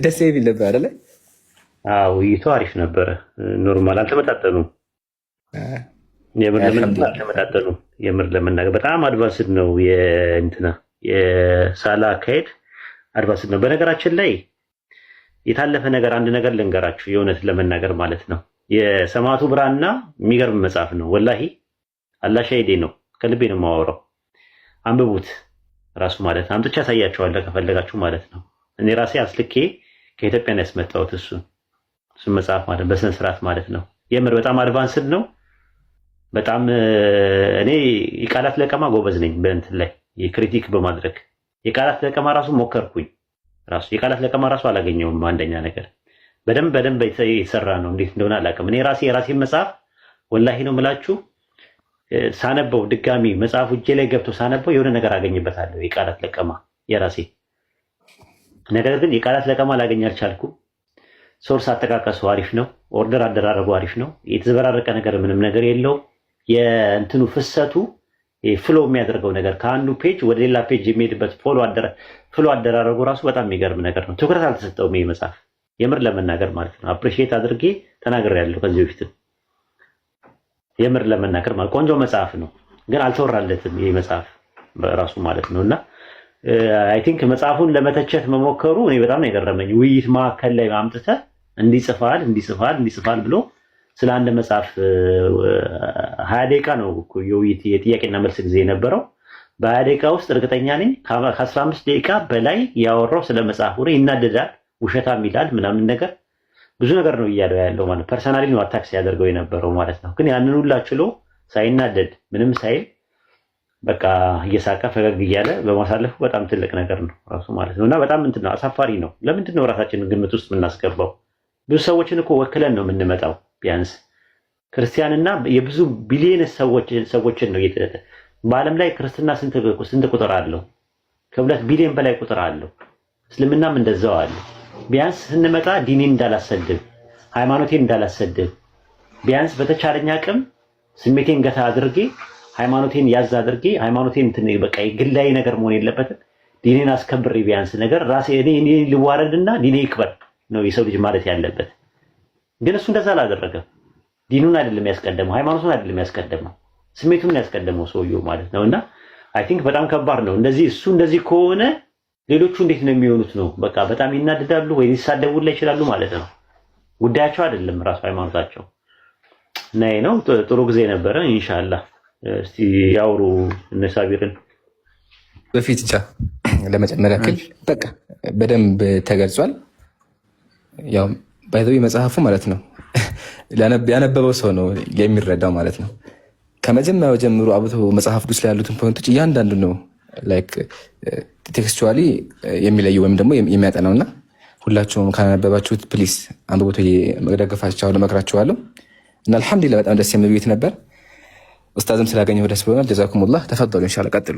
ደስ የሚል ነበር አይደለ? ውይይቱ አሪፍ ነበረ። ኖርማል አልተመጣጠኑም። አልተመጣጠኑም። የምር ለመናገር በጣም አድቫንስድ ነው። የእንትና የሳላ አካሄድ አድቫንስድ ነው። በነገራችን ላይ የታለፈ ነገር አንድ ነገር ልንገራችሁ፣ የእውነት ለመናገር ማለት ነው። የሰማዕቱ ብራና የሚገርም መጽሐፍ ነው። ወላሂ አላህ ሻሂዴ ነው። ከልቤ ነው የማወራው። አንብቡት ራሱ ማለት ነው። አምጥቼ ያሳያቸዋለሁ ከፈለጋችሁ ማለት ነው። እኔ ራሴ አስልኬ ከኢትዮጵያ ነው ያስመጣሁት እሱን መጽሐፍ ማለት በስነ ስርዓት ማለት ነው። የምር በጣም አድቫንስድ ነው። በጣም እኔ የቃላት ለቀማ ጎበዝ ነኝ። በእንትን ላይ የክሪቲክ በማድረግ የቃላት ለቀማ ራሱ ሞከርኩኝ። ራሱ የቃላት ለቀማ ራሱ አላገኘውም። አንደኛ ነገር በደንብ የተሰራ ነው። እንዴት እንደሆነ አላውቅም። እኔ ራሴ የራሴን መጽሐፍ ወላሂ ነው የምላችሁ ሳነበው ድጋሚ መጽሐፉ እጄ ላይ ገብቶ ሳነበው የሆነ ነገር አገኝበታለሁ። የቃላት ለቀማ የራሴ ነገር ግን የቃላት ለቀማ ላገኝ አልቻልኩም። ሶርስ አጠቃቀሱ አሪፍ ነው። ኦርደር አደራረጉ አሪፍ ነው። የተዘበራረቀ ነገር ምንም ነገር የለውም። የእንትኑ ፍሰቱ ፍሎ የሚያደርገው ነገር ከአንዱ ፔጅ ወደ ሌላ ፔጅ የሚሄድበት ፍሎ አደራረጉ ራሱ በጣም የሚገርም ነገር ነው። ትኩረት አልተሰጠውም ይሄ መጽሐፍ የምር ለመናገር ማለት ነው። አፕሪሺየት አድርጌ ተናግሬያለሁ ከዚህ በፊትም የምር ለመናገር ማለት ቆንጆ መጽሐፍ ነው፣ ግን አልተወራለትም ይሄ መጽሐፍ በራሱ ማለት ነውና አይ ቲንክ መጽሐፉን ለመተቸት መሞከሩ እኔ በጣም ነው የገረመኝ። ውይይት ማዕከል ላይ ማምጥተህ እንዲጽፋል ብሎ ስለ አንድ መጽሐፍ 20 ደቂቃ ነው የውይይት የጥያቄና መልስ ጊዜ የነበረው። በ20 ደቂቃ ውስጥ እርግጠኛ ነኝ ከ15 ደቂቃ በላይ ያወራው ስለ መጽሐፉ ነው። ይናደዳል፣ ውሸታም ይላል ምናምን ነገር ብዙ ነገር ነው እያለው ያለው ማለት ፐርሰናሊ ነው አታክ ሲያደርገው የነበረው ማለት ነው። ግን ያንን ሁላ ችሎ ሳይናደድ ምንም ሳይል በቃ እየሳቀ ፈገግ እያለ በማሳለፉ በጣም ትልቅ ነገር ነው ራሱ ማለት ነውና በጣም እንትን ነው አሳፋሪ ነው። ለምንድን ነው ራሳችንን ግምት ውስጥ የምናስገባው? ብዙ ሰዎችን እኮ ወክለን ነው የምንመጣው። ቢያንስ ክርስቲያንና የብዙ ቢሊየን ሰዎችን ነው በዓለም ላይ ክርስትና ስንት ቁጥር አለው? ከ2 ቢሊየን በላይ ቁጥር አለው። እስልምናም እንደዛው አለ። ቢያንስ ስንመጣ ዲኔን እንዳላሰድብ፣ ሃይማኖቴን እንዳላሰድብ ቢያንስ በተቻለኛ አቅም ስሜቴን ገታ አድርጌ ሃይማኖቴን ያዝ አድርጌ ሃይማኖቴን በቃ ግላዊ ነገር መሆን የለበትም። ዲኔን አስከብሬ ቢያንስ ነገር ራሴ እኔ ልዋረድና ዲኔ ይክበር ነው የሰው ልጅ ማለት ያለበት። ግን እሱ እንደዛ አላደረገም። ዲኑን አይደለም ያስቀደመው፣ ሃይማኖቱን አይደለም ያስቀደመው፣ ስሜቱን ያስቀደመው ሰውየው ማለት ነውና አይ ቲንክ በጣም ከባድ ነው። እሱ እንደዚህ ከሆነ ሌሎቹ እንዴት ነው የሚሆኑት? ነው በቃ በጣም ይናደዳሉ ወይ ሊሳደቡላ ይችላሉ ማለት ነው። ጉዳያቸው አይደለም ራሱ ሃይማኖታቸው። እና ይሄ ነው። ጥሩ ጊዜ ነበረ። ኢንሻአላህ እስቲ ያውሩ እነ ሳቢርን በፊት ብቻ ለመጨመር ያክል በቃ በደንብ ተገልጿል። ያው ባይዘው መጽሐፉ ማለት ነው ያነበበው ሰው ነው የሚረዳው ማለት ነው። ከመጀመሪያው ጀምሮ አብቶ መጽሐፍ ቅዱስ ላይ ያሉትን ፖይንቶች እያንዳንዱ ነው ላይክ ቴክስቹዋሊ የሚለየው ወይም ደግሞ የሚያጠናውና ሁላችሁም ካነበባችሁት ፕሊስ አንብቦት ደግፋችኋለሁ፣ መክራችኋለሁ። እና አልሐምዱሊላህ በጣም ደስ የሚል ውይይት ነበር። ኡስታዝም ስላገኘሁ ደስ ብሎናል። ጀዛኩሙላህ። ተፈضلوا ኢንሻአላህ ቀጥሉ።